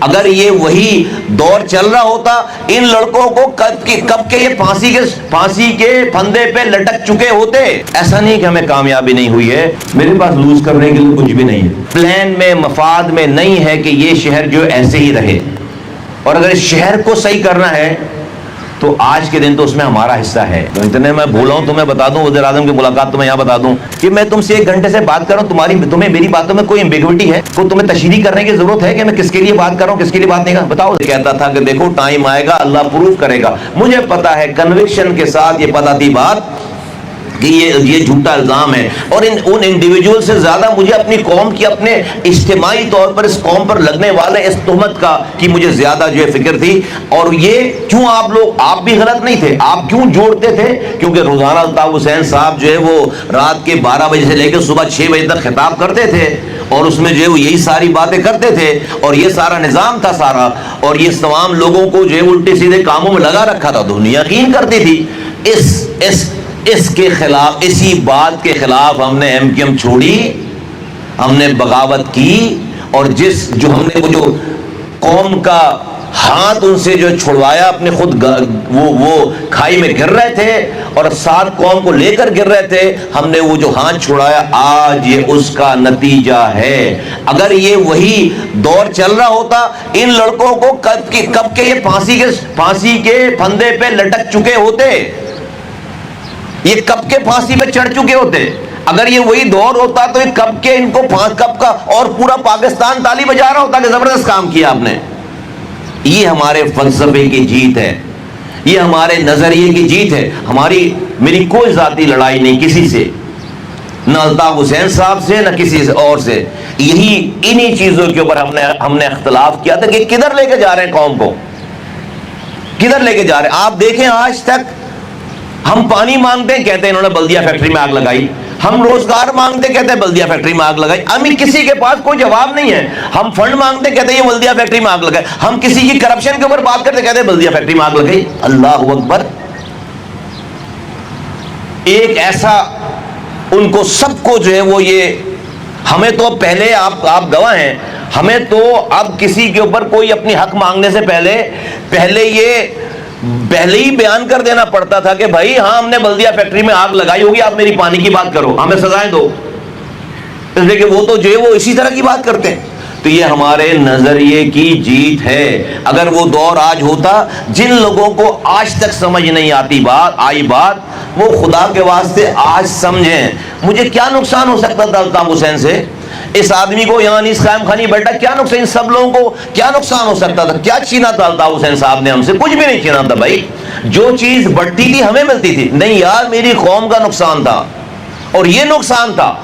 اگر یہ وہی دور چل رہا ہوتا ان لڑکوں کو کب کے یہ پھانسی کے پھندے پہ لٹک چکے ہوتے. ایسا نہیں کہ ہمیں کامیابی نہیں ہوئی ہے, میرے پاس لوز کرنے کے لیے کچھ بھی نہیں ہے. پلان میں مفاد میں نہیں ہے کہ یہ شہر جو ایسے ہی رہے, اور اگر اس شہر کو صحیح کرنا ہے تو آج کے دن تو اس میں ہمارا حصہ ہے. تو اتنے میں بھولا ہوں تمہیں بتا دوں, وزیر اعظم کی ملاقات تمہیں یہاں بتا دوں کہ میں تم سے 1 گھنٹے سے بات کر رہا ہوں, تمہیں میری باتوں میں کوئی ایمبیگوٹی ہے, کوئی تمہیں تشریح کرنے کی ضرورت ہے کہ میں کس کے لیے بات کر رہا ہوں کس کے لیے بات نہیں کر رہا؟ بتاؤ. کہتا تھا کہ دیکھو ٹائم آئے گا اللہ پروف کرے گا. مجھے پتا ہے کنوکشن کے ساتھ یہ پتا تھی بات کہ یہ جھوٹا الزام ہے, اور ان انڈیویجول سے زیادہ مجھے اپنی قوم کی اپنے اجتماعی طور پر اس قوم پر لگنے والے اس تہمت کا کی مجھے زیادہ جو ہے فکر تھی. اور یہ کیوں آپ بھی غلط نہیں تھے, آپ کیوں جوڑتے تھے؟ کیونکہ روزانہ الطاف حسین صاحب جو ہے وہ رات کے 12 بجے سے لے کے صبح 6 بجے تک خطاب کرتے تھے, اور اس میں جو ہے وہ یہی ساری باتیں کرتے تھے, اور یہ سارا نظام تھا سارا, اور یہ تمام لوگوں کو جو ہے الٹے سیدھے کاموں میں لگا رکھا تھا. دنیا یقین کرتی تھی. اس کے خلاف, اسی بات کے خلاف ہم نے ایم کیو ایم چھوڑی, ہم نے بغاوت کی, اور ہم نے وہ جو قوم کا ہاتھ ان سے جو چھڑوایا, اپنے خود وہ کھائی میں گر رہے تھے اور ساتھ قوم کو لے کر گر رہے تھے, ہم نے وہ جو ہاتھ چھڑایا آج یہ اس کا نتیجہ ہے. اگر یہ وہی دور چل رہا ہوتا ان لڑکوں کو کب کے یہ پھانسی کے پھندے پہ لٹک چکے ہوتے, یہ کب کے پھانسی پہ چڑھ چکے ہوتے. اگر یہ وہی دور ہوتا تو یہ کب کے ان کو کب کا, اور پورا پاکستان تالی بجا رہا ہوتا کہ زبردست کام کیا آپ نے. یہ ہمارے فلسفے کی جیت ہے, یہ ہمارے نظریے کی جیت ہے. میری کوئی ذاتی لڑائی نہیں کسی سے, نہ الطاف حسین صاحب سے نہ کسی اور سے. انہی چیزوں کے اوپر ہم نے اختلاف کیا تھا کہ کدھر لے کے جا رہے ہیں قوم کو, کدھر لے کے جا رہے ہیں. آپ دیکھیں آج تک ہم پانی مانگتے ہیں کہتے ہیں انہوں نے بلدیہ فیکٹری میں آگ لگائی, ہم روزگار مانگتے کہتے ہیں بلدیہ فیکٹری میں آگ لگائی. ہمیں کسی کے پاس کوئی جواب نہیں ہے. ہم فنڈ مانگتے کہتے ہیں یہ بلدیہ فیکٹری میں آگ لگائی. ہم کسی کی کرپشن کے اوپر بات کرتے کہتے ہیں بلدیہ فیکٹری میں آگ لگائی. اللہ اکبر. ایک ایسا ان کو سب کو جو ہے وہ یہ ہمیں تو پہلے آپ گواہ ہیں, ہمیں تو اب کسی کے اوپر کوئی اپنی حق مانگنے سے پہلے ہی بیان کر دینا پڑتا تھا کہ بھائی ہاں ہم نے بلدیہ فیکٹری میں آگ لگائی ہوگی, آپ میری پانی کی بات کرو, ہمیں سزائیں دو. اس لیے کہ وہ تو جو ہے وہ اسی طرح کی بات کرتے ہیں. تو یہ ہمارے نظریے کی جیت ہے. اگر وہ دور آج ہوتا, جن لوگوں کو آج تک سمجھ نہیں آئی بات, وہ خدا کے واسطے آج سمجھیں. مجھے کیا نقصان ہو سکتا تھا الطاف حسین سے؟ اس آدمی کو یہاں انیس قائم خانی بیٹھا, کیا نقصان, ان سب لوگوں کو کیا نقصان ہو سکتا تھا؟ کیا چھینا تھا الطاف حسین صاحب نے ہم سے؟ کچھ بھی نہیں چھینا تھا بھائی. جو چیز بڑھتی تھی ہمیں ملتی تھی. نہیں یار, میری قوم کا نقصان تھا, اور یہ نقصان تھا.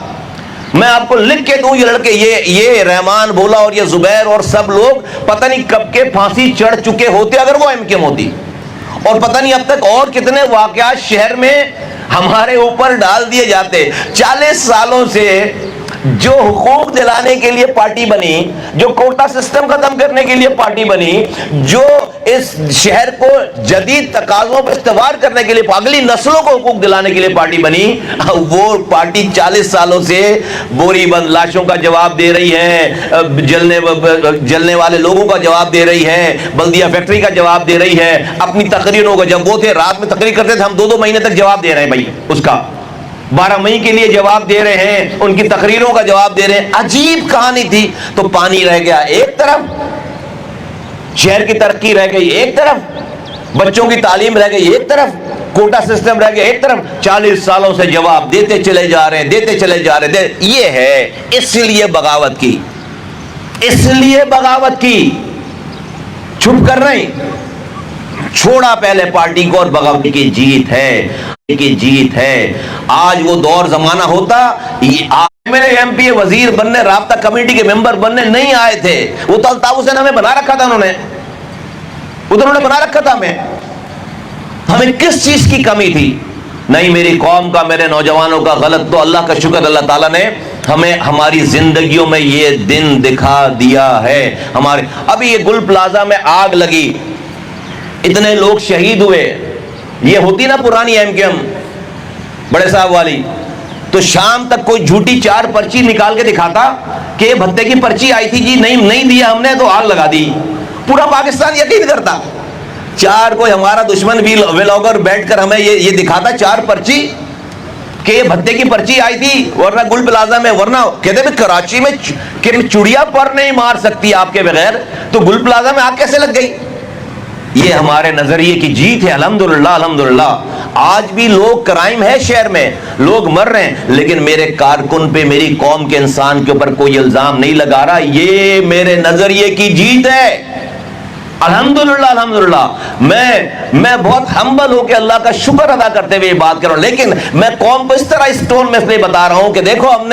میں آپ کو لکھ کے دوں, یہ لڑکے یہ رحمان بولا اور یہ زبیر اور سب لوگ پتہ نہیں کب کے پھانسی چڑھ چکے ہوتے اگر وہ ایم کیو ایم ہوتی, اور پتہ نہیں اب تک اور کتنے واقعات شہر میں ہمارے اوپر ڈال دیے جاتے. 40 سالوں سے جو حقوق دلانے کے لیے پارٹی بنی, جو کوٹا سسٹم ختم کرنے کے لیے پارٹی بنی, جو اس شہر کو جدید تقاضوں پر استوار کرنے کے لیے اگلی نسلوں کو حقوق دلانے کے لیے پارٹی بنی, وہ پارٹی 40 سالوں سے بوری بند لاشوں کا جواب دے رہی ہے, جلنے والے لوگوں کا جواب دے رہی ہے, بلدیہ فیکٹری کا جواب دے رہی ہے, اپنی تقریروں کا. جب وہ تھے رات میں تقریر کرتے تھے, ہم 2 مہینے تک جواب دے رہے ہیں بھائی, اس کا 12 مئی کے لیے جواب دے رہے ہیں, ان کی تقریروں کا جواب دے رہے ہیں. عجیب کہانی تھی. تو پانی رہ گیا ایک طرف, شہر کی ترقی رہ گئی ایک طرف, بچوں کی تعلیم رہ گئی ایک طرف, کوٹا سسٹم رہ گیا ایک طرف. 40 سالوں سے جواب دیتے چلے جا رہے ہیں. یہ ہے اس لیے بغاوت کی, چھپ کر نہیں, چھوڑا پہلے پارٹی کو, اور بغاوت کی جیت ہے. آج وہ دور زمانہ ہوتا, میرے ایم پی وزیر بننے, رابطہ کمیٹی کے ممبر بننے نہیں آئے تھے. وہ تو الطاف حسین ہمیں بنا رکھا تھا, انہوں نے بنا رکھا تھا. ہمیں کس چیز کی کمی تھی؟ نہیں میری قوم کا, میرے نوجوانوں کا غلط. تو اللہ کا شکر, اللہ تعالیٰ نے ہمیں ہماری زندگیوں میں یہ دن دکھا دیا ہے. ابھی یہ گل پلازا میں آگ لگی, اتنے لوگ شہید ہوئے. یہ ہوتی نا پرانی ایم کیو ایم بڑے صاحب والی, تو شام تک کوئی جھوٹی 4 پرچی نکال کے دکھاتا کہ بھتے کی پرچی آئی تھی جی, نہیں دیا ہم نے تو آگ لگا دی. پورا پاکستان یقین کرتا. چار کوئی ہمارا دشمن ویلاگر بیٹھ کر ہمیں یہ دکھاتا 4 پرچی کہ یہ بھتے کی پرچی آئی تھی, ورنہ گل پلازا میں, ورنہ کہتے ہیں کراچی میں چڑیا پر نہیں مار سکتی آپ کے بغیر, تو گل پلازا میں آگ کیسے لگ گئی؟ یہ ہمارے نظریے کی جیت ہے. الحمدللہ الحمدللہ آج بھی لوگ, کرائم ہے شہر میں, لوگ مر رہے ہیں, لیکن میرے کارکن پہ, میری قوم کے انسان کے اوپر کوئی الزام نہیں لگا رہا. یہ میرے نظریے کی جیت ہے. الحمدللہ الحمدللہ میں بہت ہمبل ہو کے اللہ کا شکر ادا کرتے ہوئے یہ بات کر رہا ہوں. لیکن میں قوم کو اس طرح اس ٹون میں اس لیے بتا رہا ہوں کہ دیکھو ہم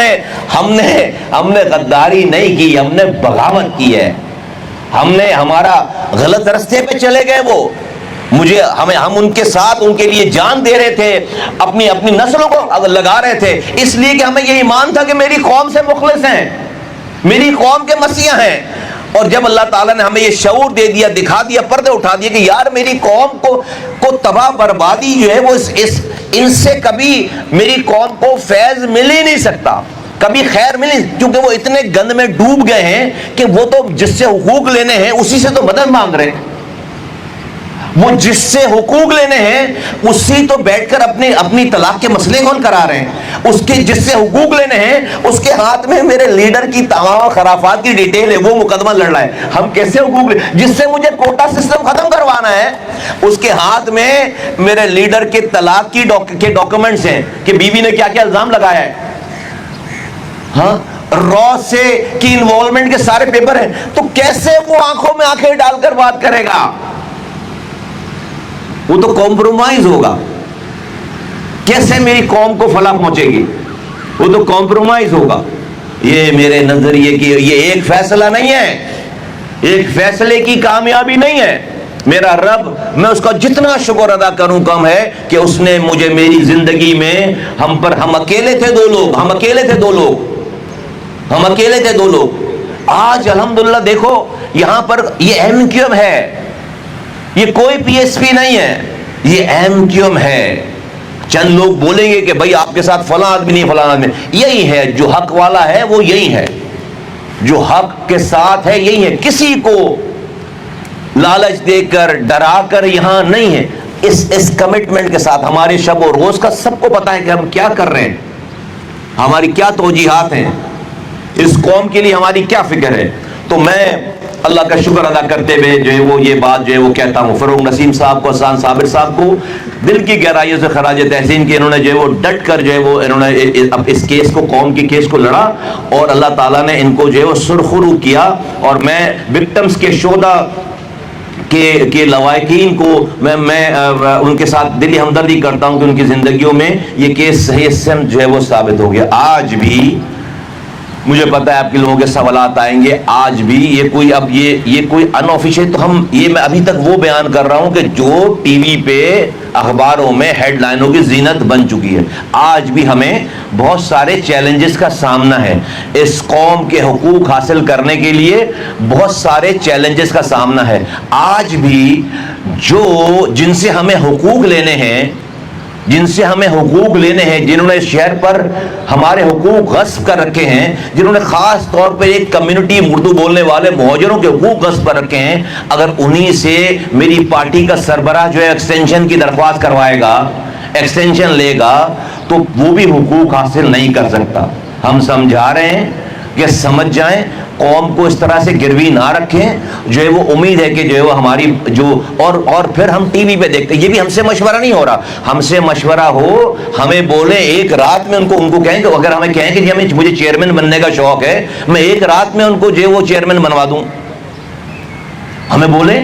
نے غداری نہیں کی, ہم نے بغاوت کی ہے. ہمارا غلط راستے پہ چلے گئے وہ, ہم ان کے ساتھ, ان کے لیے جان دے رہے تھے, اپنی نسلوں کو لگا رہے تھے, اس لیے کہ ہمیں یہ ایمان تھا کہ میری قوم سے مخلص ہیں, میری قوم کے مسیح ہیں. اور جب اللہ تعالیٰ نے ہمیں یہ شعور دے دیا, دکھا دیا, پردے اٹھا دیا کہ یار میری قوم کو تباہ بربادی جو ہے وہ ان سے کبھی میری قوم کو فیض مل ہی نہیں سکتا, کبھی خیر ملی, کیونکہ وہ اتنے گند میں ڈوب گئے ہیں کہ وہ تو جس سے حقوق لینے ہیں اسی سے تو مدد مانگ رہے ہیں. وہ جس سے حقوق لینے ہیں اسی تو بیٹھ کر اپنی طلاق کے مسئلے کون کرا رہے ہیں. اس کے جس سے حقوق لینے ہیں اس کے ہاتھ میں میرے لیڈر کی تمام خرافات کی ڈیٹیل ہے, وہ مقدمہ لڑ رہا ہے. ہم کیسے حقوق لیں, جس سے مجھے کوٹا سسٹم ختم کروانا ہے اس کے ہاتھ میں میرے لیڈر کے طلاق کے ڈاکومنٹس ہیں کہ بیوی نے کیا کیا الزام لگایا ہے. ہاں, را سے کی انوالومنٹ کے سارے پیپر ہیں. تو کیسے وہ آنکھوں میں آنکھیں ڈال کر بات کرے گا؟ وہ تو کمپرومائز ہوگا. کیسے میری قوم کو فلاح پہنچے گی؟ وہ تو کمپرومائز ہوگا. یہ میرے نظریے کی یہ ایک فیصلہ نہیں ہے, ایک فیصلے کی کامیابی نہیں ہے. میرا رب, میں اس کا جتنا شکر ادا کروں کم ہے کہ اس نے مجھے میری زندگی میں ہم اکیلے تھے دو لوگ. آج الحمدللہ دیکھو یہاں پر یہ ایم کیو ایم ہے, یہ کوئی پی ایس پی نہیں ہے, یہ ایم کیو ایم ہے. چند لوگ بولیں گے کہ بھائی آپ کے ساتھ فلاں آدمی نہیں, فلاں آدمی, یہی ہے جو حق والا ہے, وہ یہی ہے جو حق کے ساتھ ہے, یہی ہے. کسی کو لالچ دے کر, ڈرا کر یہاں نہیں ہے. اس کمٹمنٹ کے ساتھ ہمارے شب و روز کا سب کو پتا ہے کہ ہم کیا کر رہے ہیں, ہماری کیا توجیہات ہیں, اس قوم کے لیے ہماری کیا فکر ہے. تو میں اللہ کا شکر ادا کرتے ہوئے جو ہے وہ یہ بات جو ہے وہ کہتا ہوں فروغ نسیم صاحب کو, حسان صابر صاحب کو دل کی گہرائیوں سے خراج تحسین کی. انہوں نے جو ہے وہ ڈٹ کر جو ہے وہ انہوں نے اس کیس کو, قوم کے کیس کو لڑا, اور اللہ تعالیٰ نے ان کو جو ہے وہ سرخرو کیا. اور میں وکٹمز کے شہداء کے لواحقین کو میں ان کے ساتھ دلی ہمدردی کرتا ہوں کہ ان کی زندگیوں میں یہ کیس صحیح سمت جو ہے وہ ثابت ہو گیا. آج بھی مجھے پتہ ہے آپ کے لوگوں کے سوالات آئیں گے, آج بھی یہ کوئی ان آفیشیل, تو میں ابھی تک وہ بیان کر رہا ہوں کہ جو ٹی وی پہ اخباروں میں ہیڈ لائنوں کی زینت بن چکی ہے. آج بھی ہمیں بہت سارے چیلنجز کا سامنا ہے, اس قوم کے حقوق حاصل کرنے کے لیے بہت سارے چیلنجز کا سامنا ہے. آج بھی جن سے ہمیں حقوق لینے ہیں, جنہوں نے شہر پر ہمارے حقوق غصب کر رکھے ہیں, جنہوں نے خاص طور پر ایک کمیونٹی اردو بولنے والے مہاجروں کے حقوق غصب کر رکھے ہیں, اگر انہی سے میری پارٹی کا سربراہ جو ہے ایکسٹینشن کی درخواست کروائے گا, ایکسٹینشن لے گا, تو وہ بھی حقوق حاصل نہیں کر سکتا. ہم سمجھا رہے ہیں کہ سمجھ جائیں, قوم کو اس طرح سے گروی نہ رکھیں. جو ہے وہ امید ہے کہ جو ہے وہ ہماری اور پھر ہم ٹی وی پہ دیکھتے, یہ بھی ہم سے مشورہ نہیں ہو رہا, ہم سے مشورہ ہو, ہمیں بولیں ایک رات میں ان کو کہیں کہ اگر ہمیں کہیں کہ مجھے چیئرمین بننے کا شوق ہے, میں ایک رات میں ان کو جو ہے وہ چیئرمین بنوا دوں, ہمیں بولیں.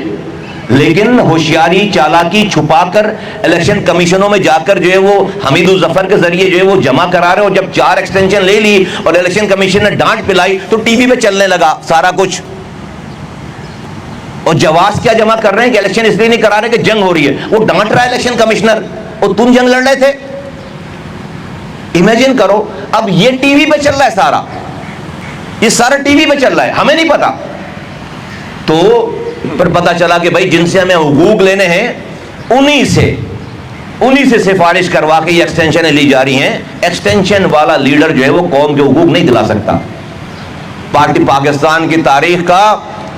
لیکن ہوشیاری, چالاکی چھپا کر الیکشن کمیشنوں میں جا کر جو ہے وہ حمید الظفر کے ذریعے جو ہے وہ جمع کرا رہے, اور جب 4 ایکسٹینشن لے لی اور الیکشن کمیشن نے ڈانٹ پلائی تو ٹی وی پہ چلنے لگا سارا کچھ. اور جواز کیا جمع کر رہے ہیں کہ الیکشن اس لیے نہیں کرا رہے کہ جنگ ہو رہی ہے. وہ ڈانٹ رہا ہے الیکشن کمشنر, اور تم جنگ لڑ رہے تھے. امیجن کرو, اب یہ ٹی وی پہ چل رہا ہے سارا, یہ سارا ٹی وی پہ چل رہا ہے, ہمیں نہیں پتا. تو پر پتا چلا کہ بھائی جن سے ہمیں حقوق لینے ہیں انہی سے سفارش کروا کے یہ ایکسٹینشنیں لی جا رہی ہیں. ایکسٹینشن والا لیڈر جو ہے وہ قوم کے حقوق نہیں دلا سکتا. پارٹی پاکستان کی تاریخ کا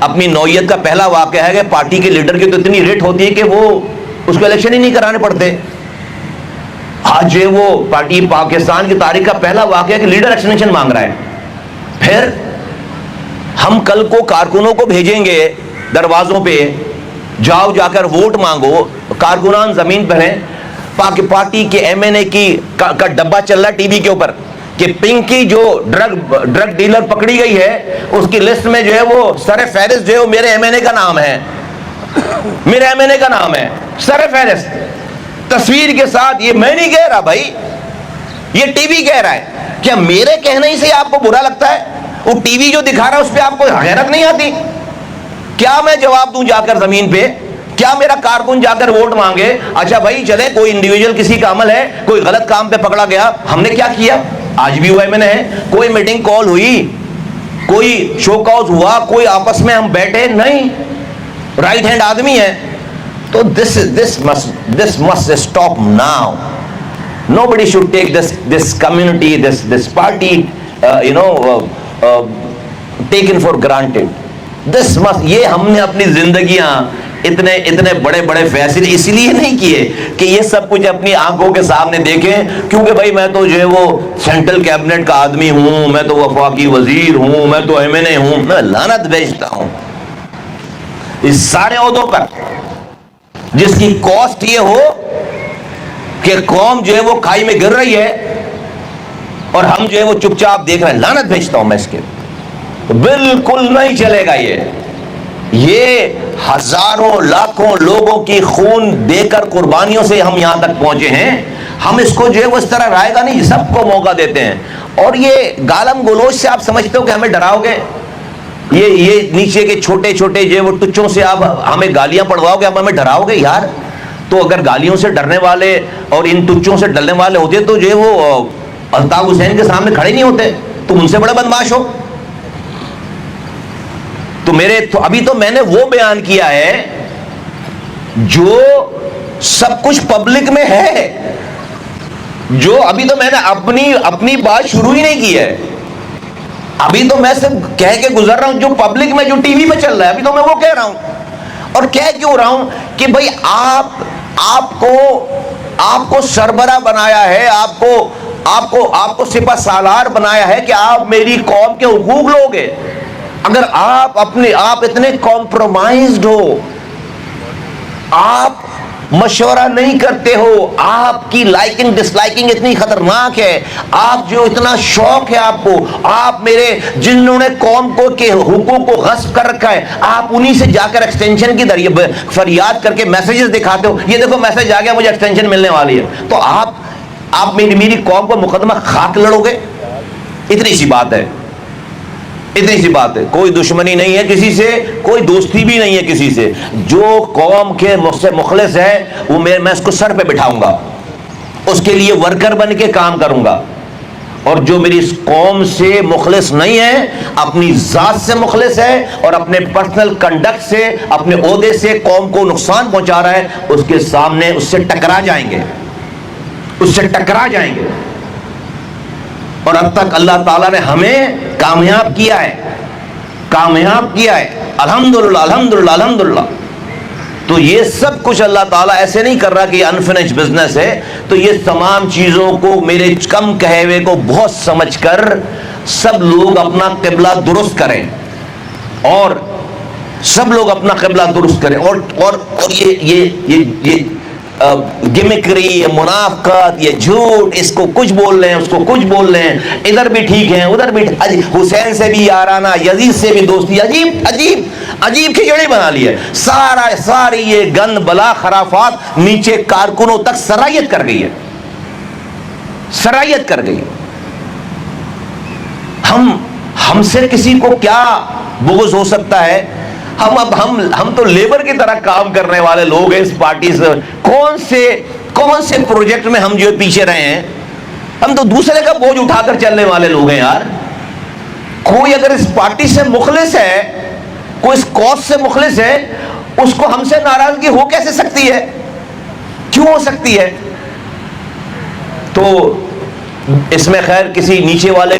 اپنی نوعیت کا پہلا واقعہ ہے کہ پارٹی کے لیڈر کی تو اتنی ریٹ ہوتی ہے کہ وہ اس کو الیکشن ہی نہیں کرانے پڑتے. آج یہ وہ پارٹی پاکستان کی تاریخ کا پہلا واقعہ ہے کہ لیڈر ایکسٹینشن مانگ رہا ہے. پھر ہم کل کو کارکنوں کو بھیجیں گے دروازوں پہ, جاؤ جا کر ووٹ مانگو. کارکنان زمین پر ہیں. پارٹی کے ایم این اے کا ڈبہ چل رہا ہے ٹی وی کے اوپر کہ پنکی جو ڈرگ ڈیلر پکڑی گئی ہے اس کی لسٹ میں جو ہے وہ سر فہرست جو ہے وہ میرے ایم این اے کا نام ہے, میرے ایم این اے کا نام ہے سر فہرست, تصویر کے ساتھ. یہ میں نہیں کہہ رہا بھائی, یہ ٹی وی کہہ رہا ہے. کیا میرے کہنے سے آپ کو برا لگتا ہے؟ وہ ٹی وی جو دکھا رہا ہے اس پہ آپ کو غیرت نہیں آتی؟ کیا میں جواب دوں جا کر زمین پہ؟ کیا میرا کارکن جا کر ووٹ مانگے؟ اچھا بھائی چلے, کوئی انڈیویجول کسی کا عمل ہے, کوئی غلط کام پہ پکڑا گیا, ہم نے کیا کیا؟ آج بھی ہوا ہے, میں نے کوئی میٹنگ کال ہوئی, کوئی شو کاز ہوا, کوئی آپس میں ہم بیٹھے نہیں, رائٹ ہینڈ آدمی ہے. تو this must stop now. Nobody should take this community, this party, taken for granted. This must, یہ ہم نے اپنی زندگیاں اتنے بڑے بڑے فیصلے اس لیے نہیں کیے کہ یہ سب کچھ اپنی آنکھوں کے سامنے دیکھیں, کیونکہ بھائی میں تو جو ہے وہ سینٹرل کیبنٹ کا آدمی ہوں, میں تو وفاقی وزیر ہوں, میں تو ایم این اے ہوں. میں لعنت بھیجتا ہوں اس سارے عہدوں پر جس کی کاسٹ یہ ہو کہ قوم جو ہے وہ کھائی میں گر رہی ہے اور ہم جو ہے وہ چپ چاپ دیکھ رہے ہیں. لعنت بھیجتا ہوں میں اس کے. بالکل نہیں چلے گا. یہ ہزاروں لاکھوں لوگوں کی خون دے کر قربانیوں سے ہم یہاں تک پہنچے ہیں. ہم اس کو جو ہے وہ اس طرح رائے گا نہیں, سب کو موقع دیتے ہیں. اور یہ گالم گلوچ سے آپ سمجھتے ہو کہ ہمیں ڈراؤ گے؟ یہ نیچے کے چھوٹے چھوٹے جو وہ ٹچوں سے آپ ہمیں گالیاں پڑھواؤ گے, آپ ہمیں ڈراؤ گے یار؟ تو اگر گالیوں سے ڈرنے والے اور ان ٹچوں سے ڈرنے والے ہوتے تو جو ہے وہ الطاف حسین کے سامنے کھڑے نہیں ہوتے. تم ان سے بڑا بدمعاش ہو. تو ابھی تو میں نے وہ بیان کیا ہے جو سب کچھ پبلک میں ہے, جو ابھی تو میں نے اپنی بات شروع ہی نہیں کی ہے. ابھی تو میں صرف کہہ کے گزر رہا ہوں جو پبلک میں جو ٹی وی پہ چل رہا ہے, ابھی تو میں وہ کہہ رہا ہوں. اور کہہ کیوں رہا ہوں کہ بھائی آپ کو سربراہ بنایا ہے, آپ کو سپہ سالار بنایا ہے کہ آپ میری قوم کے حقوق لوگے. اگر آپ اتنے کمپرومائزڈ ہو, آپ مشورہ نہیں کرتے ہو, آپ کی لائکنگ ڈس لائکنگ اتنی خطرناک ہے, آپ جو اتنا شوق ہے آپ کو, آپ میرے جنہوں نے قوم کو کے حقوق کو غصب کر رکھا ہے, آپ انہی سے جا کر ایکسٹینشن کی فریاد کر کے میسیجز دکھاتے ہو, یہ دیکھو میسیج آ گیا مجھے ایکسٹینشن ملنے والی ہے. تو آپ میری قوم کو مقدمہ خاک لڑو گے؟ اتنی سی بات ہے, اتنی سی بات ہے. کوئی دشمنی نہیں ہے کسی سے, کوئی دوستی بھی نہیں ہے کسی سے. جو قوم کے مجھ سے مخلص ہے وہ میں اس کو سر پہ بٹھاؤں گا, اس کے لیے ورکر بن کے کام کروں گا. اور جو میری اس قوم سے مخلص نہیں ہے, اپنی ذات سے مخلص ہے اور اپنے پرسنل کنڈکٹ سے, اپنے عہدے سے قوم کو نقصان پہنچا رہا ہے, اس کے سامنے اس سے ٹکرا جائیں گے, اس سے ٹکرا جائیں گے. اور اب تک اللہ تعالیٰ نے ہمیں کامیاب کیا ہے, الحمدللہ الحمدللہ الحمدللہ. تو یہ سب کچھ اللہ تعالیٰ ایسے نہیں کر رہا کہ یہ انفینش بزنس ہے. تو یہ تمام چیزوں کو میرے کم کہے ہوئے کو بہت سمجھ کر سب لوگ اپنا قبلہ درست کریں, اور سب لوگ اپنا قبلہ درست کریں. اور یہ گمکری, یہ منافقت, یہ جھوٹ, اس کو کچھ بول رہے ہیں, اس کو کچھ بول رہے ہیں, ادھر بھی ٹھیک ہیں ادھر بھی, حسین سے بھی یارانہ, یزید سے بھی دوستی, عجیب کھچڑی بنا لی ہے. ساری یہ گند بلا خرافات نیچے کارکنوں تک سرایت کر گئی ہے, سرایت کر گئی. ہم سے کسی کو کیا بغض ہو سکتا ہے؟ ہم تو لیبر کی طرح کام کرنے والے لوگ ہیں اس پارٹی سے. کون سے پروجیکٹ میں ہم جو پیچھے رہے ہیں؟ ہم تو دوسرے کا بوجھ اٹھا کر چلنے والے لوگ ہیں یار. کوئی اگر اس پارٹی سے مخلص ہے, کوئی اس کاز سے مخلص ہے, اس کو ہم سے ناراضگی ہو کیسے سکتی ہے؟ کیوں ہو سکتی ہے؟ تو اس میں خیر کسی نیچے والے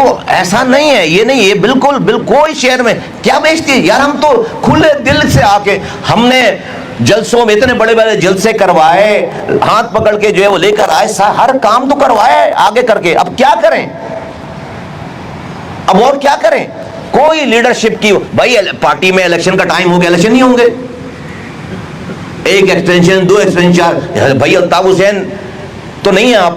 تو ایسا نہیں ہے, یہ نہیں, یہ بالکل کوئی شہر میں کیا بیچتی ہے یار. ہم تو کھلے دل سے آ کے ہم نے جلسوں میں اتنے بڑے بڑے جلسے کروائے, ہاتھ پکڑ کے جو ہے وہ لے کر آئے, ہر کام تو کروائے آگے کر کے. اب کیا کریں, اب اور کیا کریں؟ کوئی لیڈرشپ کی, بھائی پارٹی میں الیکشن کا ٹائم ہو گیا, الیکشن نہیں ہوں گے, ایک ایکسٹینشن 2 ایکسٹینشن 4. بھائی الطاف حسین تو نہیں ہے آپ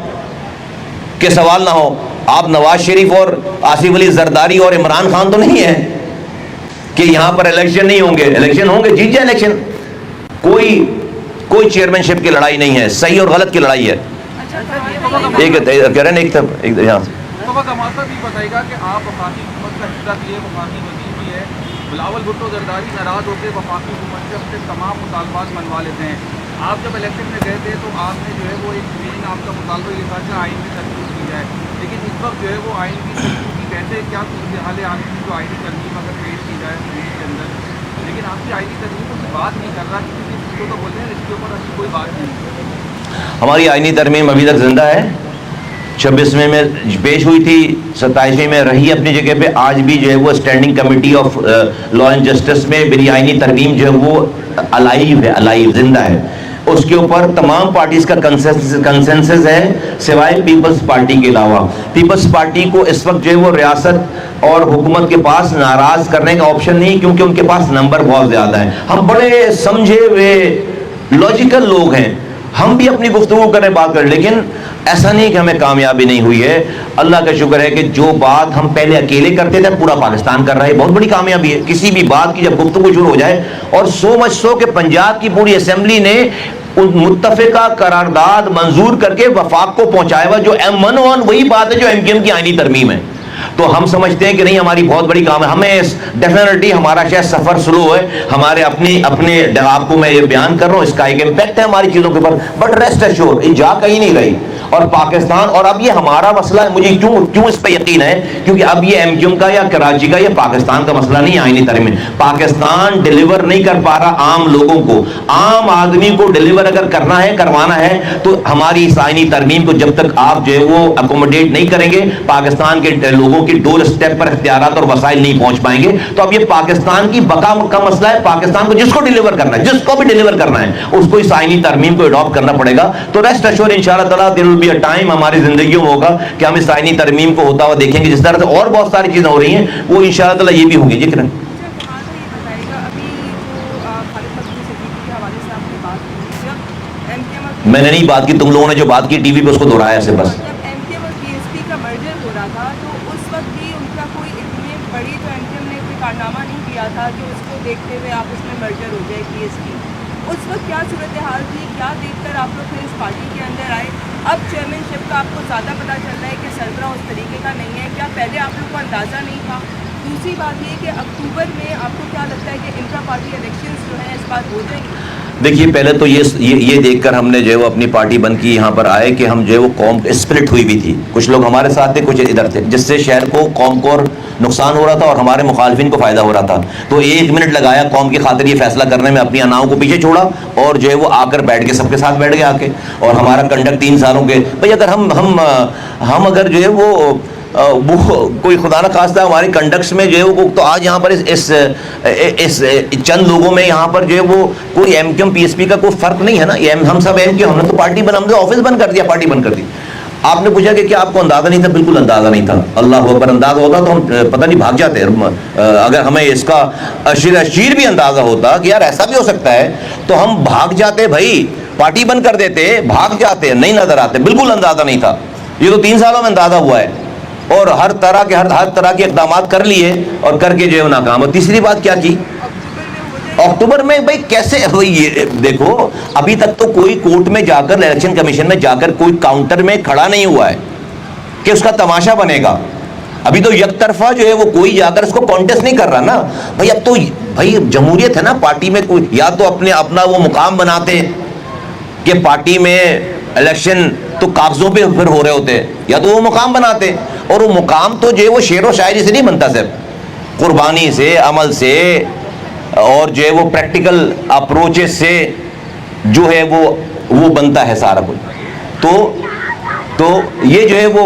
کہ سوال نہ ہو, آپ نواز شریف اور آصف علی زرداری اور عمران خان تو نہیں ہے کہ یہاں پر الیکشن نہیں ہوں گے. الیکشن ہوں گے, جیت جائے الیکشن. کوئی چیئرمین شپ کی لڑائی نہیں ہے, صحیح اور غلط کی لڑائی ہے. ایک کہہ رہے ہیں ایک یہاں سے بھی بتائے گا کہ آپ وفاقی حکومت کا حصہ بھی ہے, وفاقی وزیر بھی ہے. بلاول بھٹو زرداری ناراض ہو کے وفاقی حکومت سے اپنے تمام مطالبات منوا لیتے ہیں. آپ جب الیکشن میں گئے تھے تو آپ نے جو ہے وہ ایک مین آپ کا مطالبہ یہ تھا کہ آئین کی ترمیم کی جائے, لیکن اس وقت جو ہے وہ آئین کی ترمیم کی کیسے کیا صورتحال ہے آگے کی جو آئینی ترمیم اگر پیش کی جائے ملک کے اندر, لیکن آپ کی آئینی ترمیم کو بات نہیں کر رہا, کسی چیزوں کو بولتے ہیں اس کے اوپر ابھی کوئی بات نہیں. ہماری آئینی ترمیم ابھی تک زندہ ہے. 26ویں میں پیش ہوئی تھی, 27ویں میں رہی اپنی جگہ پہ. آج بھی جو ہے وہ standing committee of law and justice میں میری آئینی ترمیم جو ہے وہ الائیو ہے, الائیو زندہ ہے. اس کے اوپر تمام پارٹیز کا کنسنسس ہے سوائے پیپلز پارٹی کے علاوہ. پیپلز پارٹی کو اس وقت جو ہے وہ ریاست اور حکومت کے پاس ناراض کرنے کا آپشن نہیں, کیونکہ ان کے پاس نمبر بہت زیادہ ہے. ہم بڑے سمجھے ہوئے لاجیکل لوگ ہیں, ہم بھی اپنی گفتگو کریں, بات کریں, لیکن ایسا نہیں کہ ہمیں کامیابی نہیں ہوئی ہے. اللہ کا شکر ہے کہ جو بات ہم پہلے اکیلے کرتے تھے پورا پاکستان کر رہا ہے, بہت بڑی کامیابی ہے. کسی بھی بات کی جب گفتگو شروع ہو جائے, اور سو مچ سو کہ پنجاب کی پوری اسمبلی نے متفقہ قرارداد منظور کر کے وفاق کو پہنچایا ہوا, جو M1 وہی بات ہے جو MKM کی آئینی ترمیم ہے. تو ہم سمجھتے ہیں کہ نہیں, ہماری بہت بڑی کام ہے. ہمیں ڈیفینیٹلی ہمارا شاید سفر سلو ہے, ہمارے اپنے آپ کو میں یہ بیان کر رہا ہوں, اس کا ایک امپیکٹ ہے ہماری چیزوں کے اوپر, بٹ ریسٹ ایشور یہ جا کہیں نہیں رہی. اور پاکستان, اور اب یہ ہمارا مسئلہ ہے, مجھے کیوں اس پہ یقین ہے, کیونکہ اب یہ MKM کا یا کراچی کا یا پاکستان کا مسئلہ نہیں. آئینی ترمیم پاکستان ڈیلیور نہیں کر پا رہا عام لوگوں کو. عام آدمی کو ڈیلیور اگر کرنا ہے, کروانا ہے, تو ہماری اس آئینی ترمیم کو جب تک آپ جو ہے وہ اکوموڈیٹ نہیں کریں گے, پاکستان کے لوگوں کی ڈور اسٹیپ پر اختیارات اور وسائل نہیں پہنچ پائیں گے. تو اب یہ پاکستان کی بقا کا مسئلہ ہے. پاکستان کو جس کو ڈیلیور کرنا ہے, جس کو بھی ڈیلیور کرنا ہے, اس کو اس آئینی ترمیم کو اڈاپٹ کرنا پڑے گا. تو ریسٹ ایشور انشاءاللہ تعالیٰ دیر ول بی اے ٹائم ہماری زندگیوں میں ہوگا کہ ہم اس آئینی ترمیم کو ہوتا ہوا دیکھیں گے. جس طرح سے اور بہت ساری چیزیں ہو رہی ہیں وہ انشاءاللہ تعالیٰ یہ بھی ہوگی. جی کریں. میں نے نہیں بات کی, تم لوگوں نے جو بات کی ٹی وی پہ اس کو دہرایا سے بس. کارنامہ نہیں کیا تھا کہ اس کو دیکھتے ہوئے آپ اس میں مرجر ہو جائے پی ایس پی. اس وقت کیا صورتحال تھی, کیا دیکھ کر آپ لوگ پھر اس پارٹی کے اندر آئے؟ اب چیئرمین شپ کا آپ کو زیادہ پتہ چل رہا ہے کہ سربراہ اس طریقے کا نہیں ہے, کیا پہلے آپ لوگ کو اندازہ نہیں تھا؟ دوسری بات یہ کہ اکتوبر میں آپ کو کیا لگتا ہے کہ انٹرا پارٹی الیکشنز جو ہیں اس بار ہو جائیں گی؟ دیکھیے, پہلے تو یہ دیکھ کر ہم نے جو ہے وہ اپنی پارٹی بند کی, یہاں پر آئے کہ ہم جو ہے وہ قوم اسپلٹ ہوئی بھی تھی. کچھ لوگ ہمارے ساتھ تھے, کچھ ادھر تھے, جس سے شہر کو, قوم کو نقصان ہو رہا تھا اور ہمارے مخالفین کو فائدہ ہو رہا تھا. تو 1 منٹ لگایا قوم کی خاطر یہ فیصلہ کرنے میں, اپنی اناؤں کو پیچھے چھوڑا اور جو ہے وہ آ کر بیٹھ کے سب کے ساتھ بیٹھ گئے آ کے. اور ہمارا کنڈکٹ 3 سالوں کے, بھائی اگر ہم اگر جو ہے وہ کوئی خدا نہ خواستہ ہمارے کنڈکٹس میں جو ہے وہ, تو آج یہاں پر اس چند لوگوں میں یہاں پر جو ہے وہ کوئی MKM PSP کا کوئی فرق نہیں ہے نا. ہم سب MKM, ہم نے تو پارٹی ہم نے آفس بند کر دیا, پارٹی بند کر دی. آپ نے پوچھا کہ کیا آپ کو اندازہ نہیں تھا؟ بالکل اندازہ نہیں تھا. اللہ اکبر, اندازہ ہوتا تو ہم پتہ نہیں بھاگ جاتے. اگر ہمیں اس کا اشیر بھی اندازہ ہوتا کہ یار ایسا بھی ہو سکتا ہے تو ہم بھاگ جاتے بھائی, پارٹی بند کر دیتے, بھاگ جاتے, نہیں نظر آتے. بالکل اندازہ نہیں تھا. یہ تو 3 سالوں میں اندازہ ہوا ہے, اور ہر طرح کے اقدامات کر لیے اور کر کے جو ہے ناکام. اور تیسری بات کیا کی, اکتوبر میں بھائی کیسے دیکھو, ابھی تک تو کوئی کورٹ میں جا کر, الیکشن کمیشن میں جا کر کوئی کاؤنٹر میں کھڑا نہیں ہوا ہے کہ اس کا تماشا بنے گا. ابھی تو یک طرفہ جو ہے وہ کوئی جا کر اس کو کانٹیسٹ نہیں کر رہا نا بھائی. اب تو بھائی جمہوریت ہے نا, پارٹی میں کوئی یا تو اپنا وہ مقام بناتے کہ پارٹی میں الیکشن تو کاغذوں پہ پھر ہو رہے ہوتے, یا تو وہ مقام بناتے. اور وہ مقام تو جو ہے وہ شعر و شاعری سے نہیں بنتا صرف, قربانی سے, عمل سے, اور جو ہے وہ پریکٹیکل اپروچز سے جو ہے وہ بنتا ہے سارا کچھ. تو یہ جو ہے وہ